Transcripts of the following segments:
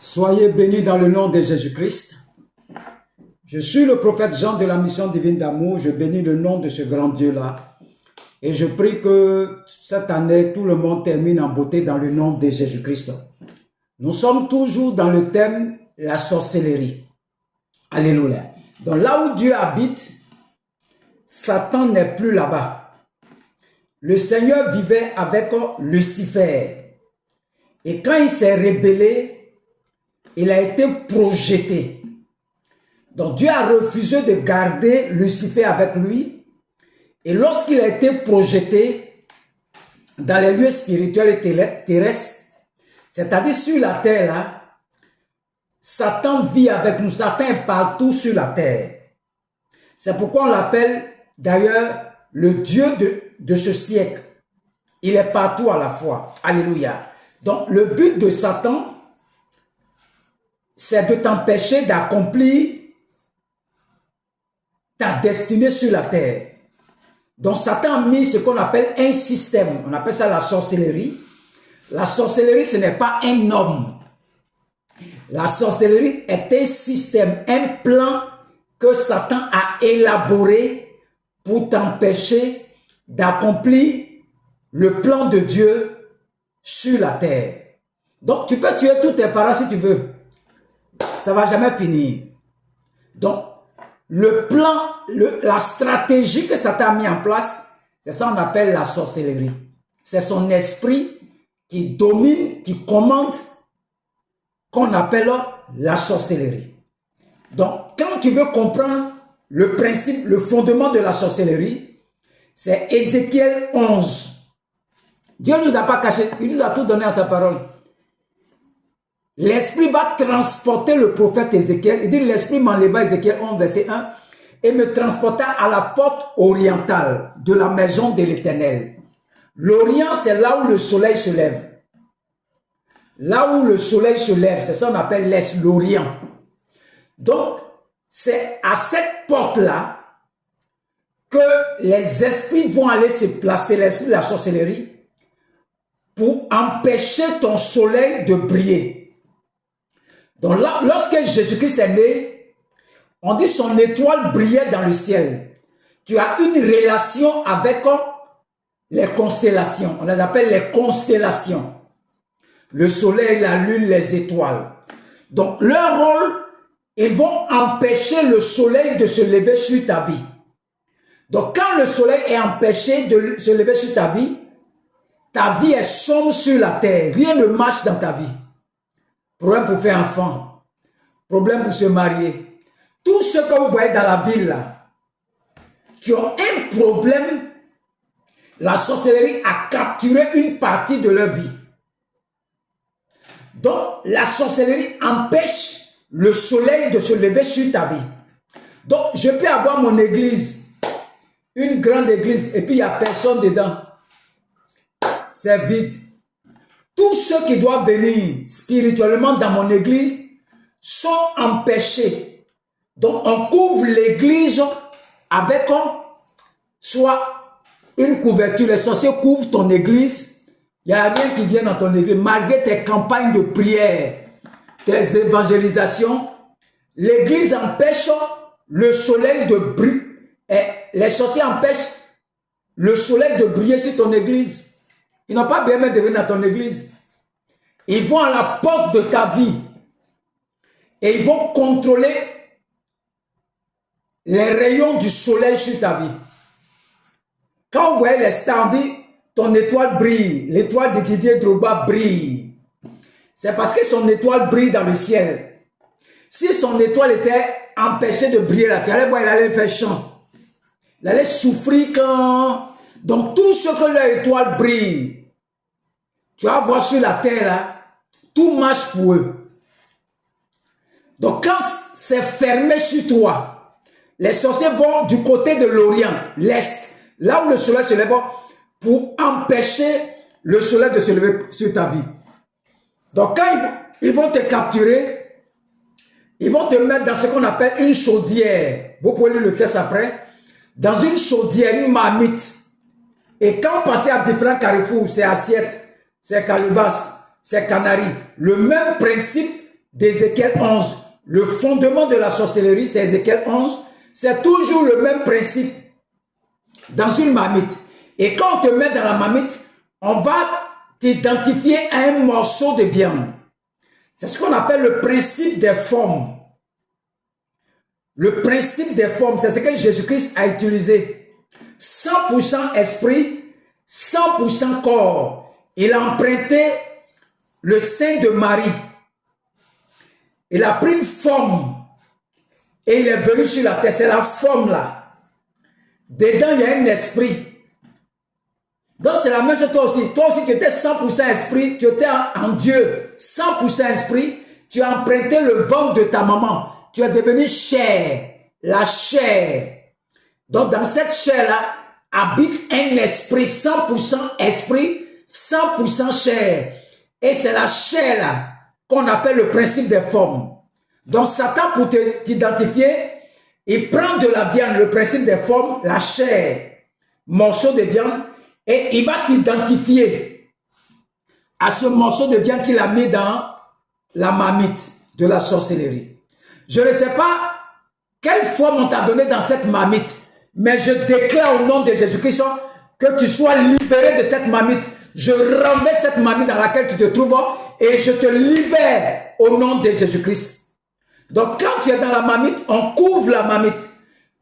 Soyez bénis dans le nom de Jésus-Christ. Je suis le prophète Jean de la mission divine d'amour. Je bénis le nom de ce grand Dieu-là. Et je prie que cette année, tout le monde termine en beauté dans le nom de Jésus-Christ. Nous sommes toujours dans le thème la sorcellerie. Alléluia. Donc là où Dieu habite, Satan n'est plus là-bas. Le Seigneur vivait avec Lucifer. Et quand il s'est rébellé, il a été projeté. Donc Dieu a refusé de garder Lucifer avec lui. Et lorsqu'il a été projeté dans les lieux spirituels et terrestres, c'est-à-dire sur la terre, là, Satan vit avec nous. Satan est partout sur la terre. C'est pourquoi on l'appelle d'ailleurs le Dieu de ce siècle. Il est partout à la fois. Alléluia. Donc le but de Satan, c'est de t'empêcher d'accomplir ta destinée sur la terre. Donc Satan a mis ce qu'on appelle un système. On appelle ça la sorcellerie. La sorcellerie, ce n'est pas un homme. La sorcellerie est un système, un plan que Satan a élaboré pour t'empêcher d'accomplir le plan de Dieu sur la terre. Donc tu peux tuer tous tes parents si tu veux. Ça ne va jamais finir. Donc, le plan, la stratégie que Satan a mis en place, c'est ça qu'on appelle la sorcellerie. C'est son esprit qui domine, qui commande, qu'on appelle la sorcellerie. Donc, quand tu veux comprendre le principe, le fondement de la sorcellerie, c'est Ézéchiel 11. Dieu ne nous a pas caché, il nous a tout donné à sa parole. L'Esprit va transporter le prophète Ézéchiel. Il dit, l'Esprit m'enleva, Ézéchiel 11, verset 1, et me transporta à la porte orientale de la maison de l'Éternel. L'Orient, c'est là où le soleil se lève. Là où le soleil se lève, c'est ça qu'on appelle l'Est, l'Orient. Donc, c'est à cette porte-là que les esprits vont aller se placer, l'esprit de la sorcellerie, pour empêcher ton soleil de briller. Donc là, lorsque Jésus-Christ est né, on dit son étoile brillait dans le ciel. Tu as une relation avec les constellations. On les appelle les constellations. Le soleil, la lune, les étoiles. Donc leur rôle, ils vont empêcher le soleil de se lever sur ta vie. Donc quand le soleil est empêché de se lever sur ta vie est sombre sur la terre. Rien ne marche dans ta vie. Problème pour faire enfant, problème pour se marier. Tous ceux que vous voyez dans la ville là, qui ont un problème, la sorcellerie a capturé une partie de leur vie. Donc la sorcellerie empêche le soleil de se lever sur ta vie. Donc je peux avoir mon église, une grande église, et puis il n'y a personne dedans. C'est vide. Tous ceux qui doivent venir spirituellement dans mon église sont empêchés. Donc, on couvre l'église avec soit une couverture. Les sorciers couvrent ton église. Il n'y a rien qui vient dans ton église. Malgré tes campagnes de prière, tes évangélisations, l'église empêche le soleil de briller. Les sorciers empêchent le soleil de briller sur ton église. Ils n'ont pas besoin de venir dans ton église. Ils vont à la porte de ta vie et ils vont contrôler les rayons du soleil sur ta vie. Quand vous voyez les stars, on dit ton étoile brille, l'étoile de Didier Drogba brille. C'est parce que son étoile brille dans le ciel. Si son étoile était empêchée de briller là, tu allais voir, il allait faire chant. Il allait souffrir quand... Donc tout ce que leur étoile brille, tu vas voir sur la terre là, tout marche pour eux. Donc quand c'est fermé sur toi, les sorciers vont du côté de l'Orient, l'Est, là où le soleil se lève, pour empêcher le soleil de se lever sur ta vie. Donc quand ils vont te capturer, ils vont te mettre dans ce qu'on appelle une chaudière. Vous pouvez lire le texte après. Dans une chaudière, une marmite. Et quand vous passez à différents carrefours, c'est assiette, c'est calebasse, c'est canari. Le même principe d'Ézéchiel 11, le fondement de la sorcellerie, c'est Ézéchiel 11, c'est toujours le même principe dans une marmite. Et quand on te met dans la marmite, on va t'identifier à un morceau de viande. C'est ce qu'on appelle le principe des formes. Le principe des formes, c'est ce que Jésus-Christ a utilisé. 100% esprit, 100% corps. Il a emprunté le sein de Marie. Il a pris une forme et il est venu sur la terre. C'est la forme là. Dedans, il y a un esprit. Donc, c'est la même chose toi aussi. Toi aussi, tu étais 100% esprit, tu étais en Dieu, 100% esprit. Tu as emprunté le ventre de ta maman. Tu es devenu chair, la chair. Donc, dans cette chair-là, habite un esprit, 100% esprit, 100% chair. Et c'est la chair-là qu'on appelle le principe des formes. Donc, Satan, pour t'identifier, il prend de la viande, le principe des formes, la chair, morceau de viande, et il va t'identifier à ce morceau de viande qu'il a mis dans la marmite de la sorcellerie. Je ne sais pas quelle forme on t'a donné dans cette marmite, mais je déclare au nom de Jésus-Christ que tu sois libéré de cette marmite. Je renverse cette marmite dans laquelle tu te trouves et je te libère au nom de Jésus-Christ. Donc quand tu es dans la marmite, on couvre la marmite.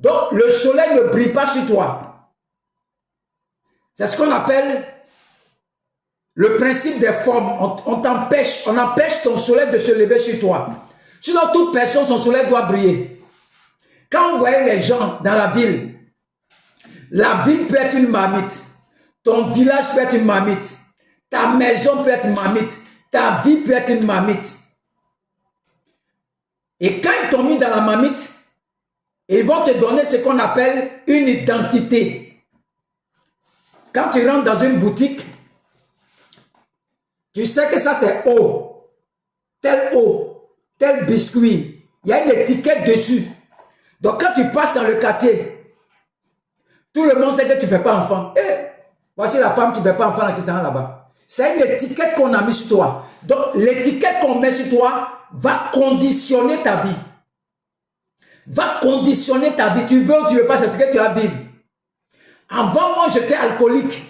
Donc le soleil ne brille pas sur toi. C'est ce qu'on appelle le principe des formes. On empêche ton soleil de se lever sur toi. Sinon, toute personne, son soleil doit briller. Quand vous voyez les gens dans la ville peut être une marmite. Ton village peut être une marmite. Ta maison peut être une marmite. Ta vie peut être une marmite. Et quand ils t'ont mis dans la marmite, ils vont te donner ce qu'on appelle une identité. Quand tu rentres dans une boutique, tu sais que ça c'est eau, tel biscuit. Il y a une étiquette dessus. Donc quand tu passes dans le quartier, tout le monde sait que tu ne fais pas enfant. Voici la femme qui ne fait pas enfant qui s'en va là-bas. C'est une étiquette qu'on a mise sur toi. Donc l'étiquette qu'on met sur toi va conditionner ta vie. Va conditionner ta vie. Tu veux ou tu ne veux pas, c'est ce que tu vas vivre. Avant, moi, j'étais alcoolique.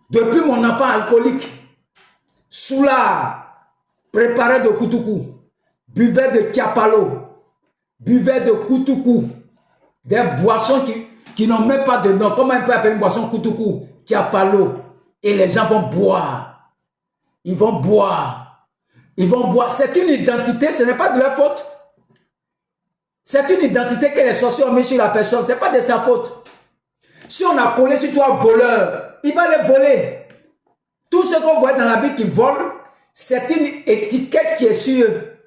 Depuis mon enfant alcoolique, soulard, préparé de koutoukou, buvait de tiapalo, buvait de koutoukou, des boissons qui n'ont même pas de nom. Comment on peut appeler une boisson koutoukou, tiapalo? Et les gens vont boire. Ils vont boire. Ils vont boire. C'est une identité, ce n'est pas de leur faute. C'est une identité que les sorciers ont mis sur la personne. Ce n'est pas de sa faute. Si on a collé sur toi voleur, il va les voler. Tout ce qu'on voit dans la vie qui vole, c'est une étiquette qui est sur eux.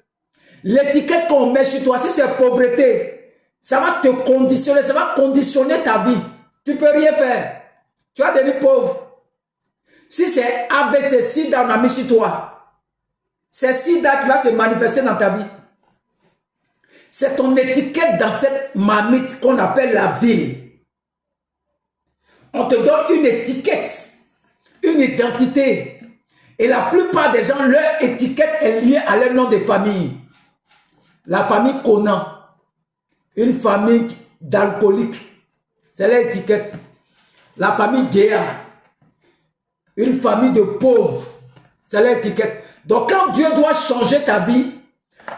L'étiquette qu'on met sur toi, si c'est pauvreté, ça va te conditionner, ça va conditionner ta vie. Tu ne peux rien faire. Tu vas devenir pauvre. Si c'est AVC, SIDA, on a mis sur toi, c'est SIDA qui va se manifester dans ta vie. C'est ton étiquette dans cette marmite qu'on appelle la vie. On te donne une étiquette, une identité. Et la plupart des gens, leur étiquette est liée à leur nom de famille. La famille Conan, une famille d'alcooliques, c'est leur étiquette. La famille Géa, une famille de pauvres, c'est leur étiquette. Donc quand Dieu doit changer ta vie,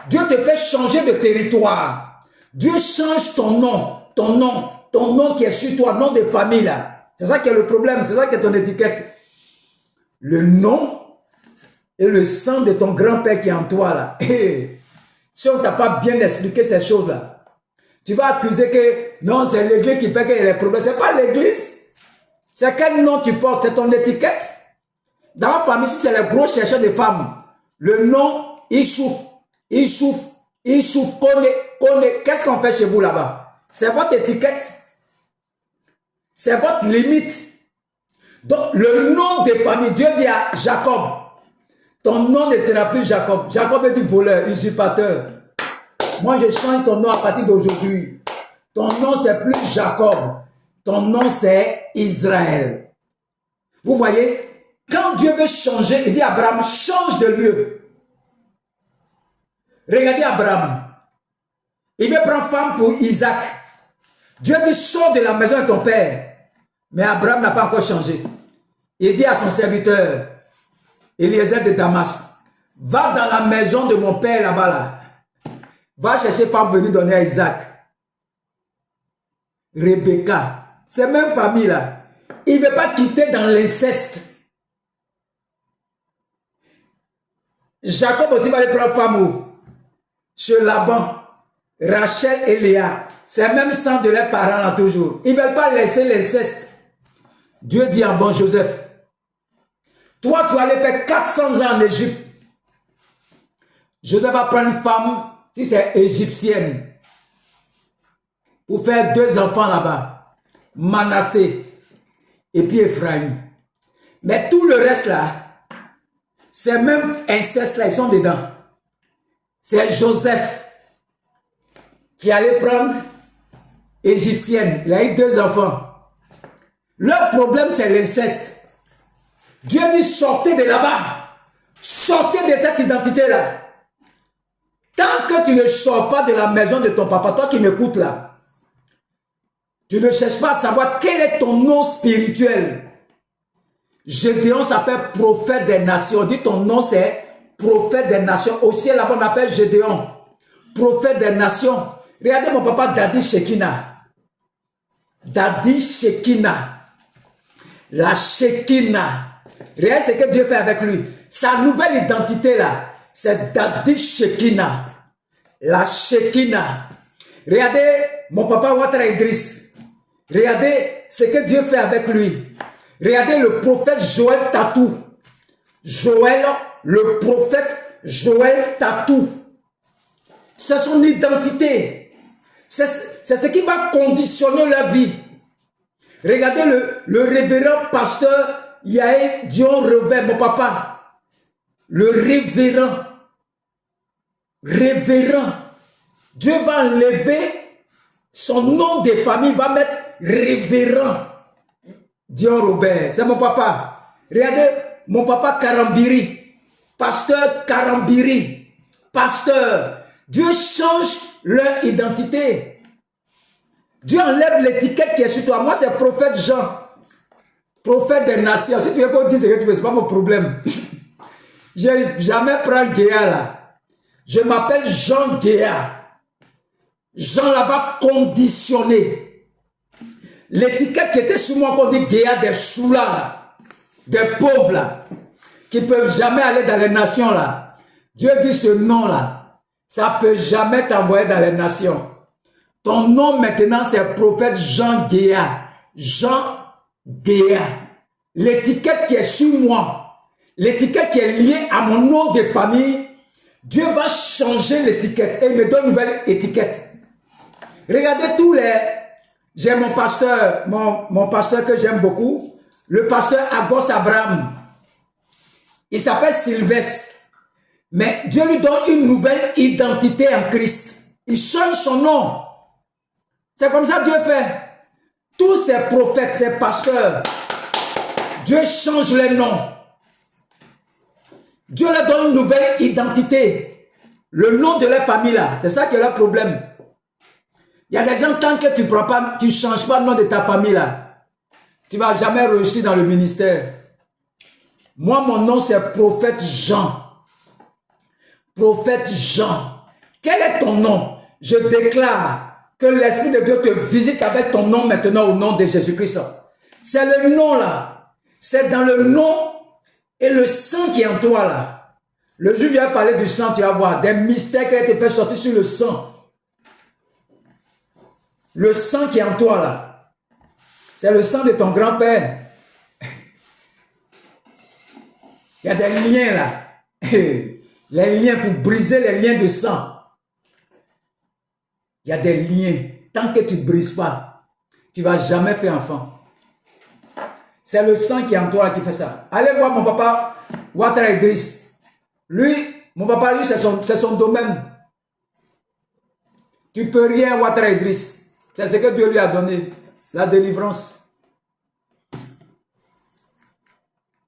Dieu te fait changer de territoire. Dieu change ton nom qui est sur toi, nom de famille là. C'est ça qui est le problème, c'est ça qui est ton étiquette. Le nom et le sang de ton grand-père qui est en toi là. Et si on ne t'a pas bien expliqué ces choses-là, tu vas accuser que non, c'est l'église qui fait qu'il y a des problèmes. Ce n'est pas l'église. C'est quel nom tu portes, c'est ton étiquette. Dans la famille, si c'est les gros chercheurs de femmes, le nom, il souffre. Qu'est-ce qu'on fait chez vous là-bas? C'est votre étiquette. C'est votre limite. Donc, le nom de famille, Dieu dit à Jacob, ton nom ne sera plus Jacob. Jacob est du voleur, usurpateur. Moi, je change ton nom à partir d'aujourd'hui. Ton nom, c'est plus Jacob. Ton nom, c'est Israël. Vous voyez, quand Dieu veut changer, il dit à Abraham, change de lieu. Regardez Abraham. Il veut prendre femme pour Isaac. Dieu dit, sors de la maison de ton père. Mais Abraham n'a pas encore changé. Il dit à son serviteur, Eliezer de Damas, va dans la maison de mon père là-bas. Là. Va chercher femme venue donner à Isaac. Rebecca, c'est même famille là. Il ne veut pas quitter dans l'inceste. Jacob aussi va aller prendre femme où? Chez Laban, Rachel et Léa. C'est même sang de leurs parents là toujours. Ils ne veulent pas laisser l'inceste. Dieu dit en bon Joseph, toi tu vas aller faire 400 ans en Égypte. Joseph va prendre une femme, si c'est égyptienne, pour faire 2 enfants là-bas. Manassé et puis Ephraim. Mais tout le reste là, c'est même inceste là, ils sont dedans. C'est Joseph qui allait prendre égyptienne. Il a eu 2 enfants. Leur problème, c'est l'inceste. Dieu dit, sortez de là-bas. Sortez de cette identité-là. Tant que tu ne sors pas de la maison de ton papa, toi qui m'écoutes là, tu ne cherches pas à savoir quel est ton nom spirituel. Gédéon s'appelle prophète des nations. Dis ton nom, c'est prophète des nations. Au ciel, là-bas, on appelle Gédéon. Prophète des nations. Regardez mon papa Dadi Shekina. Dadi Shekina. La Shekinah. Regardez ce que Dieu fait avec lui. Sa nouvelle identité là, c'est Dadi Shekinah. La Shekinah. Regardez mon papa Ouattara Idriss. Regardez ce que Dieu fait avec lui. Regardez le prophète Joël Tatou. Joël, le prophète Joël Tatou. C'est son identité. C'est ce qui va conditionner leur vie. Regardez le révérend pasteur Yaé Dion Revers, mon papa. Le révérend. Révérend. Dieu va enlever son nom de famille, va mettre révérend. Dion Robert, c'est mon papa. Regardez mon papa Karambiri. Pasteur Karambiri. Pasteur. Dieu change leur identité. Dieu enlève l'étiquette qui est sur toi. Moi, c'est prophète Jean. Prophète des nations. Si tu veux dire ce que tu veux, ce n'est pas mon problème. Je n'ai jamais pris Guéa là. Je m'appelle Jean Guéa. Jean là va conditionner. L'étiquette qui était sur moi, qu'on dit Guéa, des choulats là, des pauvres là, qui ne peuvent jamais aller dans les nations là. Dieu dit ce nom là, ça ne peut jamais t'envoyer dans les nations. Ton nom maintenant, c'est prophète Jean Guéa. Jean Guéa. L'étiquette qui est sur moi, l'étiquette qui est liée à mon nom de famille, Dieu va changer l'étiquette et il me donne une nouvelle étiquette. Regardez tous les... J'ai mon pasteur que j'aime beaucoup, le pasteur Agos Abraham. Il s'appelle Sylvestre. Mais Dieu lui donne une nouvelle identité en Christ. Il change son nom. C'est comme ça que Dieu fait. Tous ces prophètes, ces pasteurs, Dieu change les noms. Dieu leur donne une nouvelle identité. Le nom de leur famille là, c'est ça qui est le problème. Il y a des gens, tant que tu prends pas, tu ne changes pas le nom de ta famille là, tu ne vas jamais réussir dans le ministère. Moi, mon nom c'est prophète Jean. Prophète Jean. Quel est ton nom? Je déclare que l'Esprit de Dieu te visite avec ton nom maintenant au nom de Jésus-Christ. C'est le nom là. C'est dans le nom et le sang qui est en toi là. Le jour où je vais parler du sang, tu vas voir des mystères qui ont été fait sortir sur le sang. Le sang qui est en toi là. C'est le sang de ton grand-père. Il y a des liens là. Les liens pour briser les liens de sang. Il y a des liens. Tant que tu ne brises pas, tu ne vas jamais faire enfant. C'est le sang qui est en toi qui fait ça. Allez voir mon papa Ouattara Idriss. Lui, mon papa, lui, c'est son domaine. Tu ne peux rien, Ouattara Idriss. C'est ce que Dieu lui a donné. La délivrance.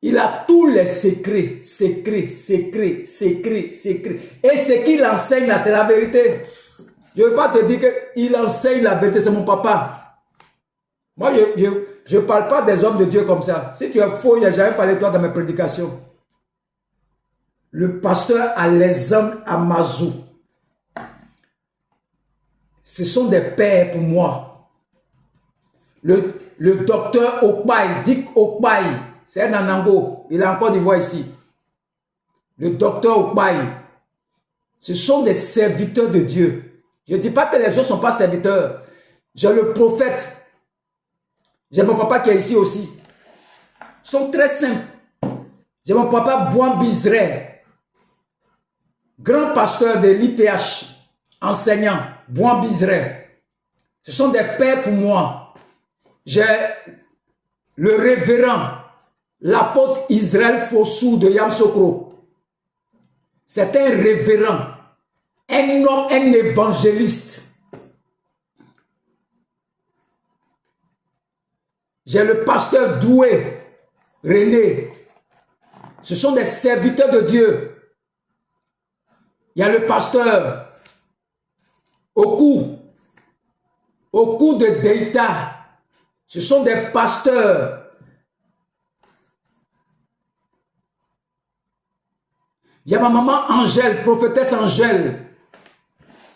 Il a tous les secrets, secrets, secrets, secrets, secrets. Et ce qu'il enseigne là, c'est la vérité. Je ne veux pas te dire qu'il enseigne la vérité, c'est mon papa. Moi, je ne parle pas des hommes de Dieu comme ça. Si tu es faux, il n'y a jamais parlé de toi dans mes prédications. Le pasteur Alexandre Amazou. Ce sont des pères pour moi. Le docteur Okpaï, Dick Okpaï, c'est un Anango, il est en Côte d'Ivoire ici. Le docteur Okpaï, ce sont des serviteurs de Dieu. Je ne dis pas que les gens ne sont pas serviteurs. J'ai le prophète. J'ai mon papa qui est ici aussi. Ils sont très simples. J'ai mon papa Bouan Bizret, grand pasteur de l'IPH, enseignant, Bouan Bizret. Ce sont des pères pour moi. J'ai le révérend, l'apôtre Israël Fossou de Yamsokro. C'est un révérend, un homme, un évangéliste. J'ai le pasteur Doué, René. Ce sont des serviteurs de Dieu. Il y a le pasteur Oku de Deïta. Ce sont des pasteurs. Il y a ma maman Angèle, prophétesse Angèle.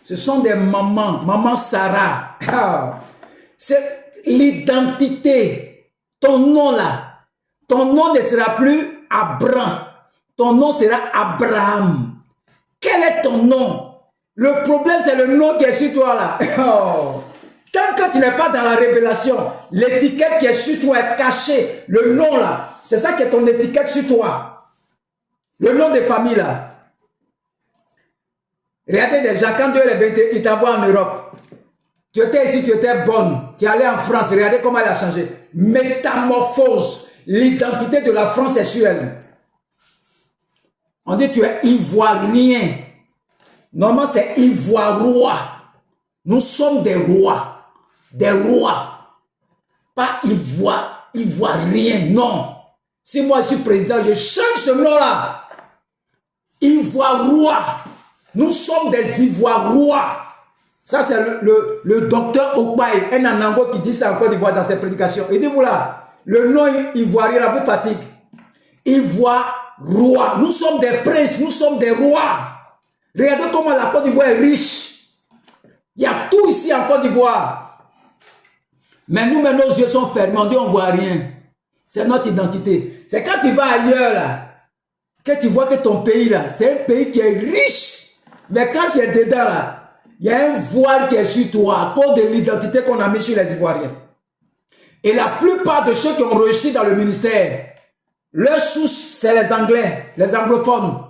Ce sont des mamans, maman Sarah. C'est l'identité. Ton nom là, ton nom ne sera plus Abraham. Ton nom sera Abraham. Quel est ton nom? Le problème, c'est le nom qui est sur toi là. Tant que tu n'es pas dans la révélation, l'étiquette qui est sur toi est cachée. Le nom là, c'est ça qui est ton étiquette sur toi. Le nom de famille là. Regardez déjà, quand Dieu est béni, il t'envoie en Europe. Tu étais ici, tu étais bonne. Tu es allé en France, regardez comment elle a changé. Métamorphose. L'identité de la France est sur elle. On dit tu es ivoirien. Normalement c'est ivoirois. Nous sommes des rois. Des rois. Pas ivoirien, non. Si moi je suis président, je change ce nom-là. Ivoirois. Nous sommes des ivoirois. Ça, c'est le docteur Okpaï, un Anango qui dit ça en Côte d'Ivoire dans ses prédications. Il dit, voilà, le nom ivoirien là vous fatigue. Ivoirois. Nous sommes des princes, nous sommes des rois. Regardez comment la Côte d'Ivoire est riche. Il y a tout ici en Côte d'Ivoire. Mais nous, nos yeux sont fermés, on dit on ne voit rien. C'est notre identité. C'est quand tu vas ailleurs là, que tu vois que ton pays là, c'est un pays qui est riche. Mais quand tu es dedans là, il y a un voile qui est sur toi à cause de l'identité qu'on a mis sur les Ivoiriens. Et la plupart de ceux qui ont réussi dans le ministère, leur source, c'est les Anglais, les anglophones.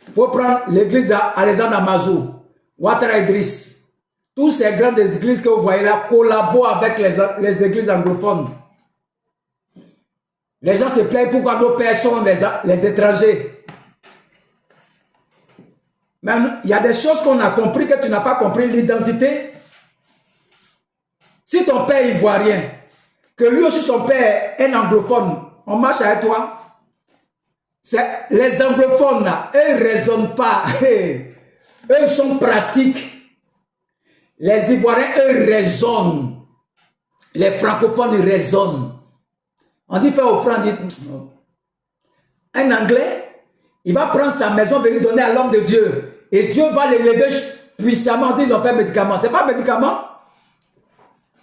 Il faut prendre l'église Alexandre Amazou, Ouattara Idriss. Tous ces grandes églises que vous voyez là collaborent avec les églises anglophones. Les gens se plaignent pourquoi nos pères sont les étrangers. Mais il y a des choses qu'on a compris que tu n'as pas compris. L'identité. Si ton père est ivoirien, que lui aussi son père est un anglophone, on marche avec toi. Les anglophones là, eux ne raisonnent pas. Eux ils sont pratiques. Les Ivoiriens, eux raisonnent. Les francophones ils raisonnent. On dit faire offrande. Un Anglais, il va prendre sa maison, venir donner à l'homme de Dieu. Et Dieu va l'élever puissamment. On dit ils ont fait un médicament. Ce n'est pas un médicament.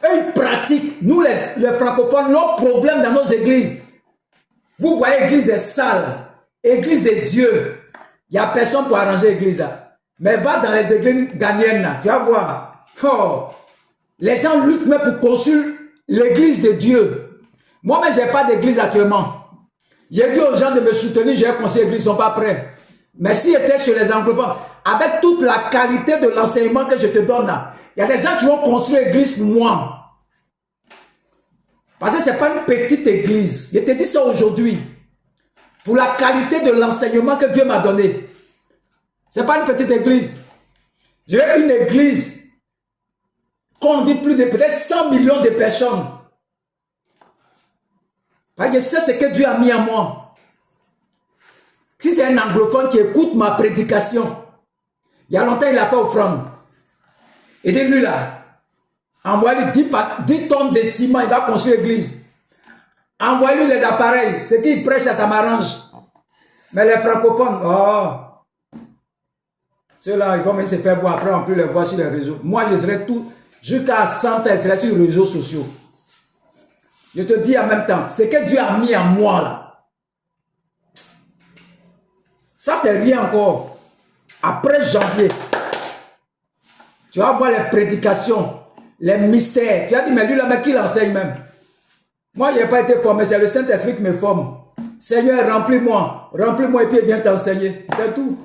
Eux, ils pratiquent. Nous, les francophones, nos problèmes dans nos églises. Vous voyez, l'église est sale. Église de Dieu. Il n'y a personne pour arranger l'église là. Mais va dans les églises ghanéennes là. Tu vas voir. Oh. Les gens luttent même pour construire l'église de Dieu. Moi-même, je n'ai pas d'église actuellement. J'ai dit aux gens de me soutenir, j'ai construit l'église, ils ne sont pas prêts. Mais s'ils étaient chez les anglophones, avec toute la qualité de l'enseignement que je te donne là, il y a des gens qui vont construire l'église pour moi. Parce que ce n'est pas une petite église. Je te dis ça aujourd'hui. Pour la qualité de l'enseignement que Dieu m'a donné. Ce n'est pas une petite église. J'ai une église qu'on dit plus de peut-être 100 millions de personnes. Parce que je sais ce que Dieu a mis en moi. Si c'est un anglophone qui écoute ma prédication, il y a longtemps, il a fait offrande. Et dit, lui là, envoyez-lui 10 tonnes de ciment, il va construire l'église. Envoyez-lui les appareils. Ce qu'il prêche, ça m'arrange. Mais les francophones, oh, ceux-là, ils vont même se faire voir. Après, on peut les voir sur les réseaux. Moi, je serai tout, jusqu'à 100 ans, je serai sur les réseaux sociaux. Je te dis en même temps, ce que Dieu a mis en moi là, ça c'est rien encore. Après janvier, tu vas voir les prédications, les mystères. Tu as dit, mais lui là, mais qui l'enseigne même? Moi, je n'ai pas été formé, c'est le Saint-Esprit qui me forme. Seigneur, remplis-moi et puis viens t'enseigner. C'est tout.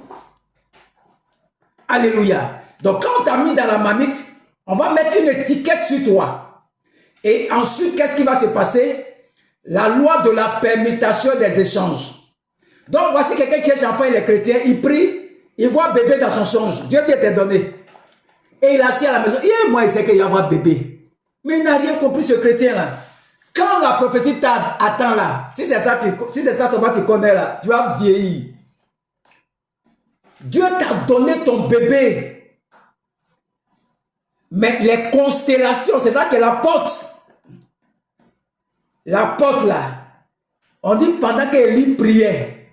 Alléluia. Donc, quand on t'a mis dans la marmite, on va mettre une étiquette sur toi. Et ensuite, qu'est-ce qui va se passer? La loi de la permutation des échanges. Donc, voici quelqu'un qui est enfant, il est chrétien, il prie, il voit bébé dans son songe. Dieu t'a donné. Et il est assis à la maison. Et moi, il sait qu'il va avoir bébé. Mais il n'a rien compris, ce chrétien-là. Quand la prophétie t'attend là, si c'est ça seulement tu connais là, tu vas vieillir. Dieu t'a donné ton bébé. Mais les constellations, c'est là que la porte là, on dit pendant qu'Élie priait,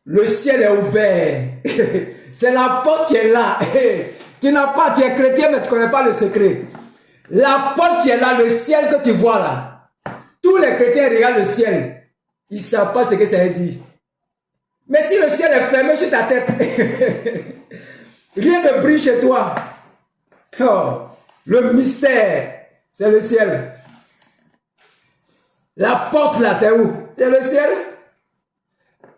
le ciel est ouvert. C'est la porte qui est là. Tu es chrétien mais tu ne connais pas le secret. La porte qui est là, le ciel que tu vois là, tous les chrétiens regardent le ciel. Ils ne savent pas ce que ça veut dire. Mais si le ciel est fermé sur ta tête, rien ne brille chez toi. Oh, le mystère, c'est le ciel. La porte là, c'est où? C'est le ciel.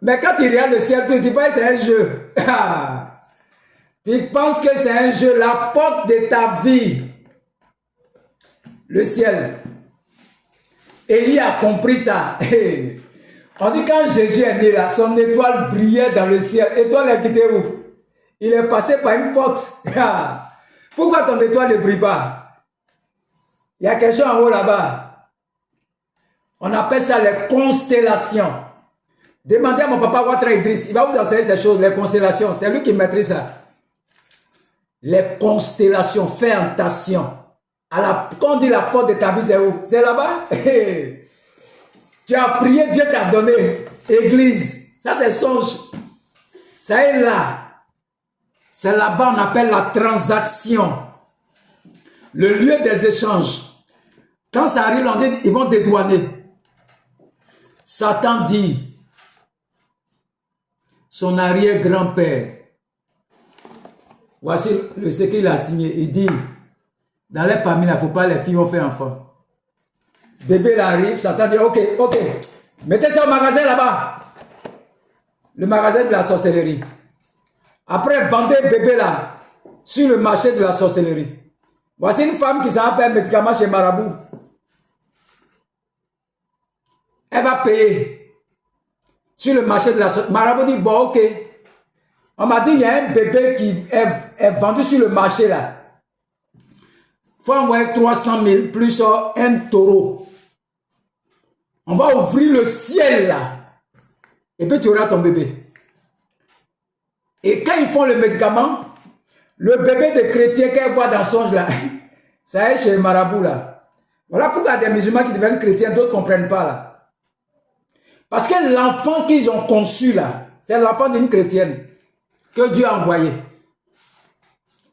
Mais quand tu regardes le ciel, tu dis pas que c'est un jeu. Tu penses que c'est un jeu. La porte de ta vie, le ciel. Élie a compris ça. On dit quand Jésus est né là, son étoile brillait dans le ciel. Étoile est quittée où? Il est passé par une porte. Pourquoi ton étoile ne brille pas? Il y a quelque chose en haut là-bas. On appelle ça les constellations. Demandez à mon papa Ouattara Idriss, il va vous enseigner ces choses, les constellations. C'est lui qui maîtrise ça. Les constellations, fais attention. Quand on dit la porte de ta vie, c'est où? C'est là-bas. Tu as prié, Dieu t'a donné. Église. Ça, c'est songe. Ça est là. C'est là-bas on appelle la transaction. Le lieu des échanges. Quand ça arrive, on dit, ils vont dédouaner. Satan dit, son arrière-grand-père, voici ce qu'il a signé. Il dit, dans les familles, il ne faut pas les filles vont faire enfant. Bébé arrive, Satan dit, ok, mettez ça au magasin là-bas. Le magasin de la sorcellerie. Après, vendez bébé là, sur le marché de la sorcellerie. Voici une femme qui s'en fait un médicament chez Marabout. Elle va payer sur le marché de la sorcellerie. Marabout dit, bon, ok. On m'a dit, il y a un bébé qui est vendu sur le marché là. Il faut envoyer 300 000 plus un taureau. On va ouvrir le ciel là. Et puis tu auras ton bébé. Et quand ils font le médicament, le bébé de chrétien qu'elle voit dans son songe là, ça est chez le marabout là. Voilà pourquoi il y a des musulmans qui deviennent chrétiens, d'autres ne comprennent pas là. Parce que l'enfant qu'ils ont conçu là, c'est l'enfant d'une chrétienne que Dieu a envoyé.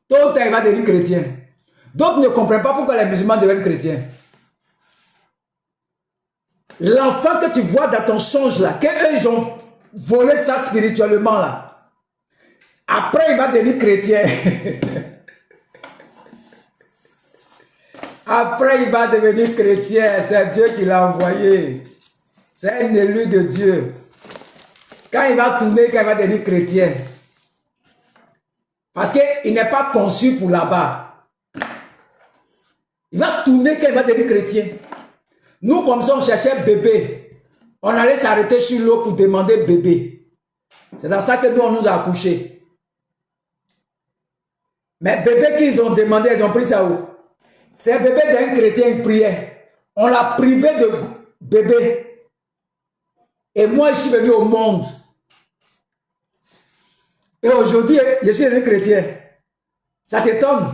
Tôt ou tard, il va devenir chrétien. D'autres ne comprennent pas pourquoi les musulmans deviennent chrétiens. L'enfant que tu vois dans ton songe là, qu'eux ils ont volé ça spirituellement là. Après il va devenir chrétien. Après il va devenir chrétien. C'est Dieu qui l'a envoyé. C'est un élu de Dieu. Quand il va tourner, quand il va devenir chrétien. Parce qu'il n'est pas conçu pour là-bas. Il va tourner quand il va devenir chrétien. Nous, comme ça, on cherchait bébé. On allait s'arrêter sur l'eau pour demander bébé. C'est dans ça que nous, on nous a accouchés. Mais bébé qu'ils ont demandé, ils ont pris ça où? C'est bébé d'un chrétien qui priait. On l'a privé de bébé. Et moi, je suis venu au monde. Et aujourd'hui, je suis un chrétien. Ça t'étonne?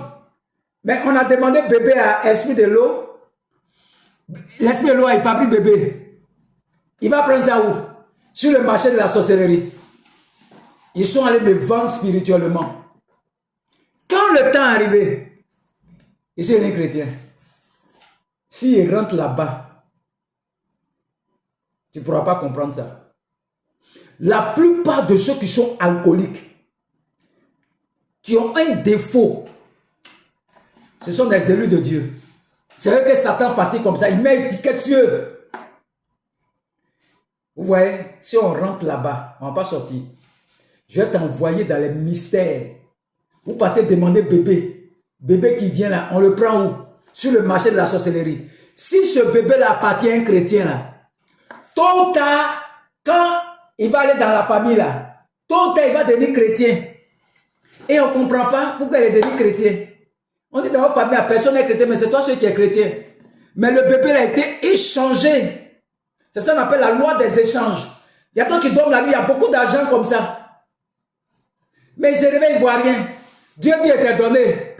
Mais on a demandé bébé à Esprit de l'eau. L'Esprit de l'eau, il fabrique bébé. Il va prendre ça où? Sur le marché de la sorcellerie. Ils sont allés me vendre spirituellement. Quand le temps est arrivé, je suis un chrétien. S'il rentre là-bas, tu ne pourras pas comprendre ça. La plupart de ceux qui sont alcooliques, qui ont un défaut, ce sont des élus de Dieu. C'est vrai que Satan fatigue comme ça, il met étiquette sur eux. Vous voyez, si on rentre là-bas, on ne va pas sortir. Je vais t'envoyer dans les mystères. Vous partez demander bébé. Bébé qui vient là, on le prend où? Sur le marché de la sorcellerie. Si ce bébé-là appartient à un chrétien là, tôt ou tard, quand il va aller dans la famille là, tôt ou tard il va devenir chrétien. Et on ne comprend pas pourquoi il est devenu chrétien. On dit dans votre famille, personne n'est chrétien, mais c'est toi celui qui est chrétien. Mais le bébé a été échangé. C'est ça qu'on appelle la loi des échanges. Il y a toi qui dorment la nuit, il y a beaucoup d'argent comme ça. Mais il se réveille, il ne voit rien. Dieu dit, il t'a donné.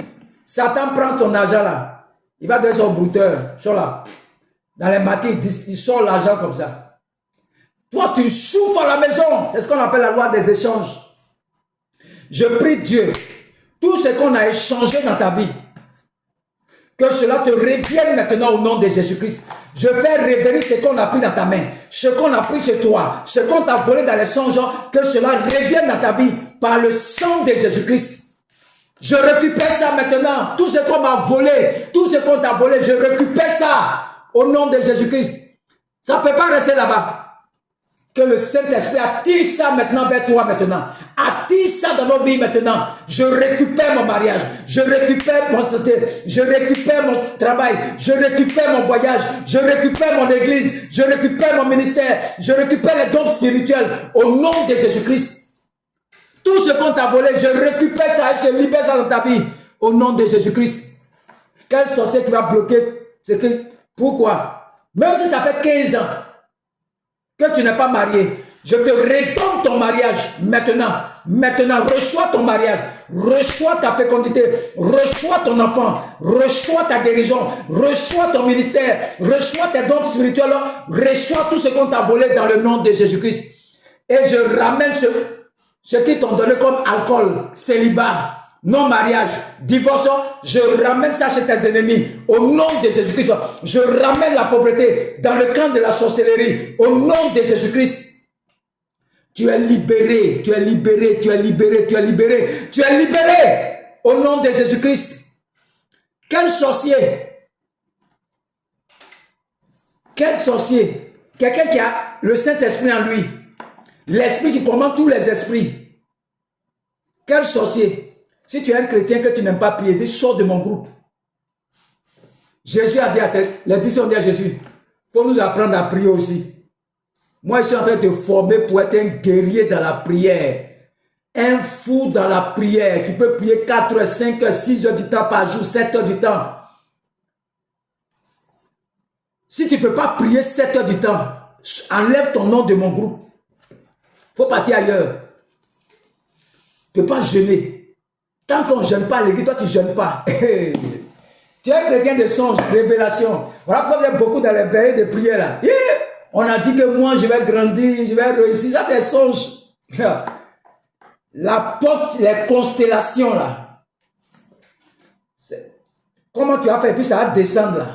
Satan prend son argent là. Il va donner son brouteur. Là. Dans les maquis, il sort l'argent comme ça. Toi, tu souffres à la maison. C'est ce qu'on appelle la loi des échanges. Je prie Dieu, tout ce qu'on a échangé dans ta vie, que cela te revienne maintenant au nom de Jésus-Christ. Je fais révéler ce qu'on a pris dans ta main, ce qu'on a pris chez toi, ce qu'on t'a volé dans les songes, que cela revienne dans ta vie par le sang de Jésus-Christ. Je récupère ça maintenant. Tout ce qu'on m'a volé, tout ce qu'on t'a volé, je récupère ça au nom de Jésus-Christ. Ça ne peut pas rester là-bas. Que le Saint-Esprit attire ça maintenant vers toi maintenant. Attire ça dans nos vies maintenant. Je récupère mon mariage. Je récupère mon santé. Je récupère mon travail. Je récupère mon voyage. Je récupère mon église. Je récupère mon ministère. Je récupère les dons spirituels au nom de Jésus-Christ. Tout ce qu'on t'a volé, je récupère ça et je libère ça dans ta vie au nom de Jésus-Christ. Quel sorcier qui va bloquer ce que... Pourquoi? Même si ça fait 15 ans que tu n'es pas marié, je te redonne ton mariage maintenant. Maintenant, reçois ton mariage, reçois ta fécondité, reçois ton enfant, reçois ta guérison, reçois ton ministère, reçois tes dons spirituels, reçois tout ce qu'on t'a volé dans le nom de Jésus-Christ. Et je ramène ce qui t'ont donné comme alcool, célibat, non-mariage, divorce, je ramène ça chez tes ennemis au nom de Jésus-Christ. Je ramène la pauvreté dans le camp de la sorcellerie au nom de Jésus-Christ. Tu es libéré, tu es libéré, tu es libéré, tu es libéré, tu es libéré au nom de Jésus-Christ. Quel sorcier? Quel sorcier? Quelqu'un qui a le Saint-Esprit en lui. L'Esprit qui commande tous les esprits. Quel sorcier? Si tu es un chrétien que tu n'aimes pas prier, dis sors de mon groupe. Jésus a dit à les disciples ont dit à Jésus, il faut nous apprendre à prier aussi. Moi, je suis en train de te former pour être un guerrier dans la prière. Un fou dans la prière qui peut prier 4 heures, 5 heures, 6 heures du temps par jour, 7 heures du temps. Si tu ne peux pas prier 7 heures du temps, enlève ton nom de mon groupe. Il faut partir ailleurs. Tu ne peux pas jeûner. Tant qu'on ne jeûne pas à l'église, toi tu ne jeûnes pas. Tu es un chrétien de songe, révélation. Voilà pourquoi il y a beaucoup dans les veillées de prière là. On a dit que moi je vais grandir, je vais réussir. Ça c'est songe. La porte, les constellations là. Comment tu as fait? Puis ça va descendre là.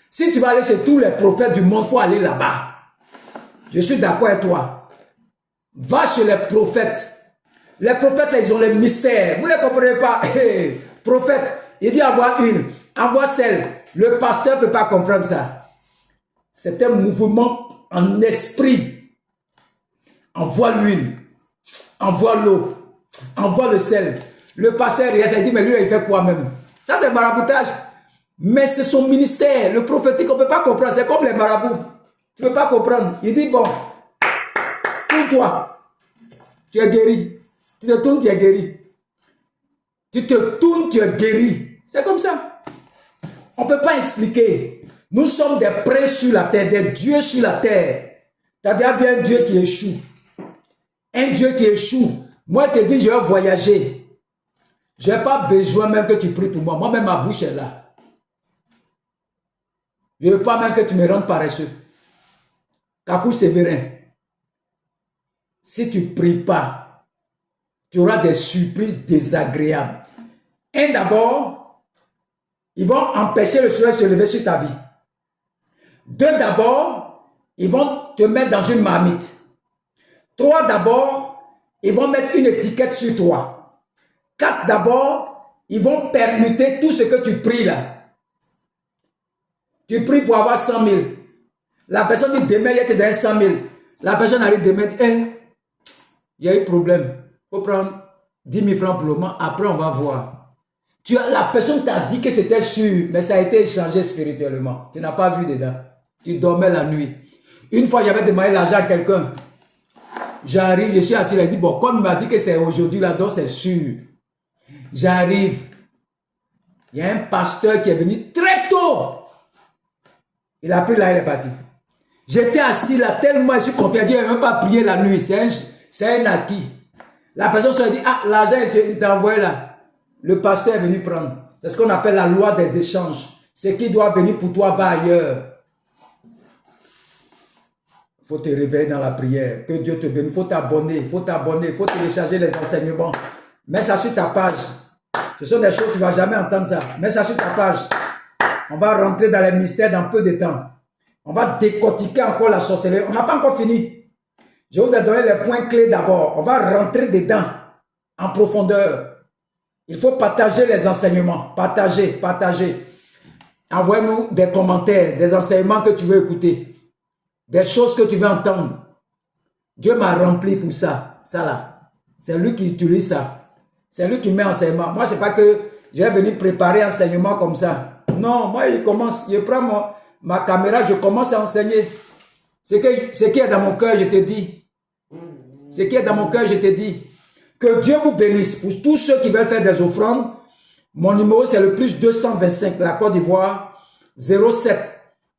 Si tu vas aller chez tous les prophètes du monde, il faut aller là-bas. Je suis d'accord avec toi. Va chez les prophètes. Les prophètes, là, ils ont les mystères. Vous ne les comprenez pas. Prophète, il dit envoie une, envoie celle. Le pasteur ne peut pas comprendre ça. C'est un mouvement en esprit. Envoie l'huile, envoie l'eau, envoie le sel. Le pasteur, il dit, mais lui, il fait quoi même? Ça, c'est maraboutage. Mais c'est son ministère. Le prophétique, on ne peut pas comprendre. C'est comme les marabouts. Tu ne peux pas comprendre. Il dit, bon, tourne-toi. Tu es guéri. Tu te tournes, tu es guéri. Tu te tournes, tu es guéri. C'est comme ça. On ne peut pas expliquer. Nous sommes des princes sur la terre, des dieux sur la terre. Tu as déjà vu un Dieu qui échoue. Un Dieu qui échoue. Moi, je te dis, je vais voyager. Je n'ai pas besoin même que tu pries pour moi. Moi-même, ma bouche est là. Je ne veux pas même que tu me rendes paresseux. Kakou Sévérin, si tu ne pries pas, tu auras des surprises désagréables. Un, d'abord, ils vont empêcher le soleil de se lever sur ta vie. Deux, d'abord, ils vont te mettre dans une marmite. Trois, d'abord, ils vont mettre une étiquette sur toi. Quatre, d'abord, ils vont permuter tout ce que tu pries là. Tu pries pour avoir 100 000. La personne dit demain, il te donne 100 000. La personne arrive demain, dit, il y a eu problème. Il faut prendre 10 000 francs pour le moment. Après, on va voir. La personne t'a dit que c'était sûr, mais ça a été échangé spirituellement. Tu n'as pas vu dedans. Tu dormais la nuit. Une fois, j'avais demandé l'argent à quelqu'un. J'arrive, je suis assis, il a dit, bon, comme il m'a dit que c'est aujourd'hui là, donc c'est sûr. J'arrive. Il y a un pasteur qui est venu très tôt. Il a pris là, il est parti. J'étais assis là, tellement je suis confiant, il n'a même pas prié la nuit. C'est un acquis. La personne se dit, ah, l'argent est envoyé là. Le pasteur est venu prendre. C'est ce qu'on appelle la loi des échanges. Ce qui doit venir pour toi va ailleurs. Il faut te réveiller dans la prière. Que Dieu te bénisse. Il faut t'abonner. Il faut t'abonner. Il faut télécharger les enseignements. Mets ça sur ta page. Ce sont des choses que tu ne vas jamais entendre ça. Mets ça sur ta page. On va rentrer dans les mystères dans peu de temps. On va décortiquer encore la sorcellerie. On n'a pas encore fini. Je vous ai donné les points clés d'abord. On va rentrer dedans en profondeur. Il faut partager les enseignements. Partager, partager. Envoyez-nous des commentaires, des enseignements que tu veux écouter. Des choses que tu veux entendre. Dieu m'a rempli pour ça. Ça là. C'est lui qui utilise ça. C'est lui qui met enseignement. Moi, ce n'est pas que je vais venir préparer enseignement comme ça. Non, moi, je prends ma caméra, je commence à enseigner. Ce qui est dans mon cœur, je te dis. Ce qui est dans mon cœur, je te dis. Que Dieu vous bénisse. Pour tous ceux qui veulent faire des offrandes, mon numéro, c'est le plus 225, la Côte d'Ivoire, 07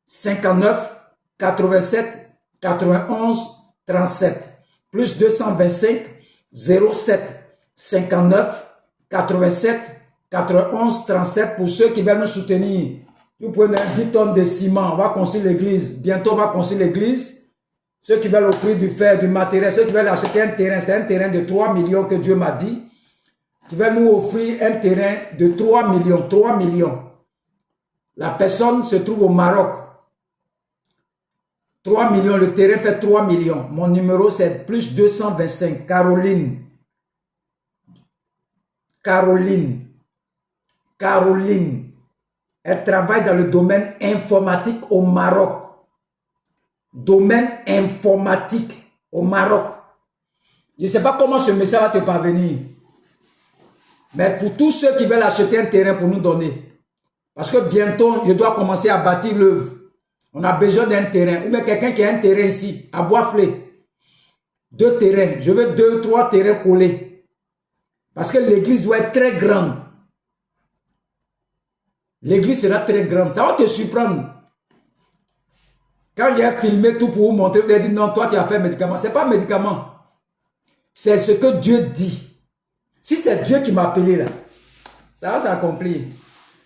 59 87 91 37. Plus 225 07 59 87 91 37 pour ceux qui veulent nous soutenir. Vous prenez 10 tonnes de ciment, on va construire l'église. Bientôt, on va construire l'église. Ceux qui veulent offrir du fer, du matériel, ceux qui veulent acheter un terrain, c'est un terrain de 3 millions que Dieu m'a dit. Qui veulent nous offrir un terrain de 3 millions, 3 millions. La personne se trouve au Maroc. 3 millions, le terrain fait 3 millions. Mon numéro, c'est plus 225, Caroline. Caroline. Elle travaille dans le domaine informatique au Maroc. Domaine informatique au Maroc. Je ne sais pas comment ce message va te parvenir. Mais pour tous ceux qui veulent acheter un terrain pour nous donner. Parce que bientôt, je dois commencer à bâtir l'œuvre. On a besoin d'un terrain. Ou bien quelqu'un qui a un terrain ici, à Boisflé. 2 terrains. Je veux 2, 3 terrains collés. Parce que l'église doit être très grande. L'église sera très grande. Ça va te surprendre. Quand j'ai filmé tout pour vous montrer, vous avez dit non, toi tu as fait médicament. Ce n'est pas un médicament. C'est ce que Dieu dit. Si c'est Dieu qui m'a appelé là, ça va s'accomplir.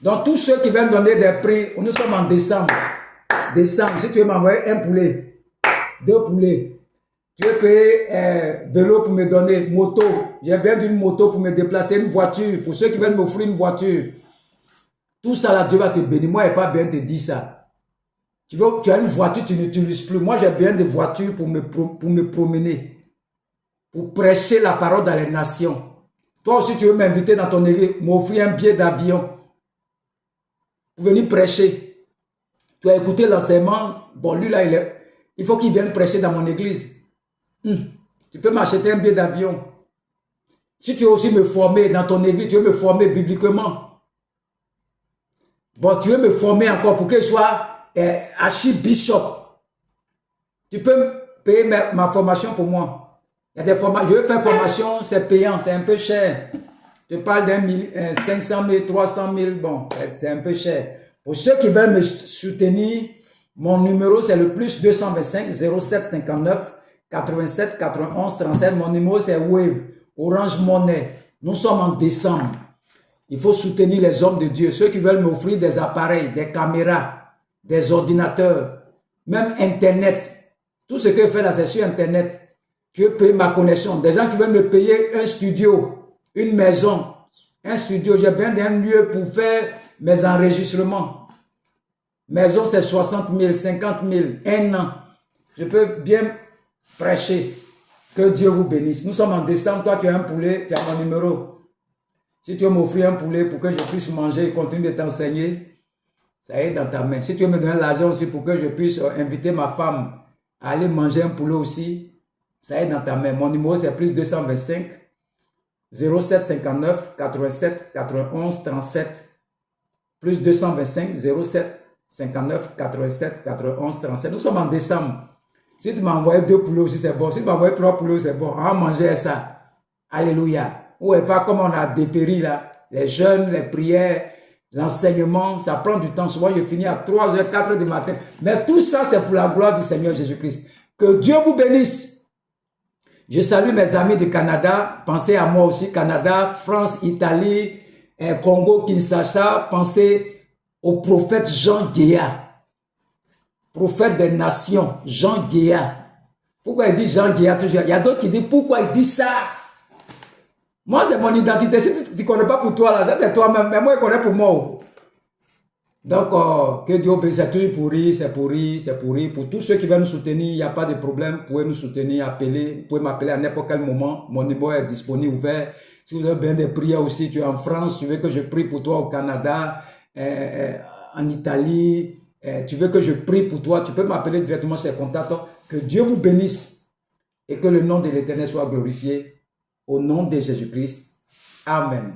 Donc tous ceux qui veulent donner des prix, nous sommes en décembre. Décembre, si tu veux m'envoyer un poulet, 2 poulets. Tu veux payer vélo pour me donner, moto. J'ai besoin d'une moto pour me déplacer, une voiture. Pour ceux qui veulent m'offrir une voiture. Tout ça là, Dieu va te bénir. Moi, je n'ai pas besoin de te dire ça. Tu as une voiture, tu n'utilises plus. Moi, j'ai besoin de voitures pour me promener. Pour prêcher la parole dans les nations. Toi aussi, tu veux m'inviter dans ton église, m'offrir un billet d'avion. Pour venir prêcher. Tu as écouté l'enseignement. Bon, lui là, il faut qu'il vienne prêcher dans mon église. Tu peux m'acheter un billet d'avion. Si tu veux aussi me former dans ton église, tu veux me former bibliquement. Bon, tu veux me former encore pour que je sois archibishop. Tu peux payer ma formation pour moi. Il y a des formations. Je veux faire formation, c'est payant, c'est un peu cher. Je parle d'un 500 000, 300 000, bon, c'est un peu cher. Pour ceux qui veulent me soutenir, Mon numéro, c'est le plus 225 07 59 87 91 37. Mon numéro, c'est Wave, Orange Money. Nous sommes en décembre. Il faut soutenir les hommes de Dieu. Ceux qui veulent m'offrir des appareils, des caméras, des ordinateurs, même Internet. Tout ce que je fais là, c'est sur Internet. Je paye ma connexion. Des gens qui veulent me payer un studio, une maison, un studio. J'ai besoin d'un lieu pour faire mes enregistrements. Maison, c'est 60 000, 50 000, un an. Je peux bien prêcher. Que Dieu vous bénisse. Nous sommes en décembre. Toi, tu as un poulet, tu as mon numéro. Si tu veux m'offrir un poulet pour que je puisse manger et continuer de t'enseigner, ça est dans ta main. Si tu veux me donner l'argent aussi pour que je puisse inviter ma femme à aller manger un poulet aussi, ça est dans ta main. Mon numéro, c'est plus 225 07 59 87 91 37. Plus 225 07 59 87 91 37. Nous sommes en décembre. Si tu m'as envoyé 2 poulets aussi, c'est bon. Si tu m'as envoyé 3 poulets, c'est bon. On va manger ça. Alléluia. Ou pas comme on a dépéri là. Les jeûnes, les prières, l'enseignement, ça prend du temps. Souvent, je finis à 3 h, 4 h du matin. Mais tout ça, c'est pour la gloire du Seigneur Jésus-Christ. Que Dieu vous bénisse. Je salue mes amis du Canada. Pensez à moi aussi. Canada, France, Italie, Congo, Kinshasa. Pensez au prophète Jean Guéa. Prophète des nations, Jean Guéa. Pourquoi il dit Jean Guéa toujours? Il y a d'autres qui disent pourquoi il dit ça. Moi, c'est mon identité. Si tu ne connais pas pour toi, là, ça c'est toi-même. Mais moi, je connais pour moi. Donc, que Dieu bénisse. C'est toujours pourri, c'est pourri, c'est pourri. Pour tous ceux qui veulent nous soutenir, il n'y a pas de problème. Vous pouvez nous soutenir, appeler. Vous pouvez m'appeler à n'importe quel moment. Mon numéro est disponible, ouvert. Si vous avez besoin de prières aussi, tu es en France, tu veux que je prie pour toi au Canada, en Italie. Tu veux que je prie pour toi, tu peux m'appeler directement sur les contacts. Que Dieu vous bénisse et que le nom de l'Éternel soit glorifié. Au nom de Jésus-Christ. Amen.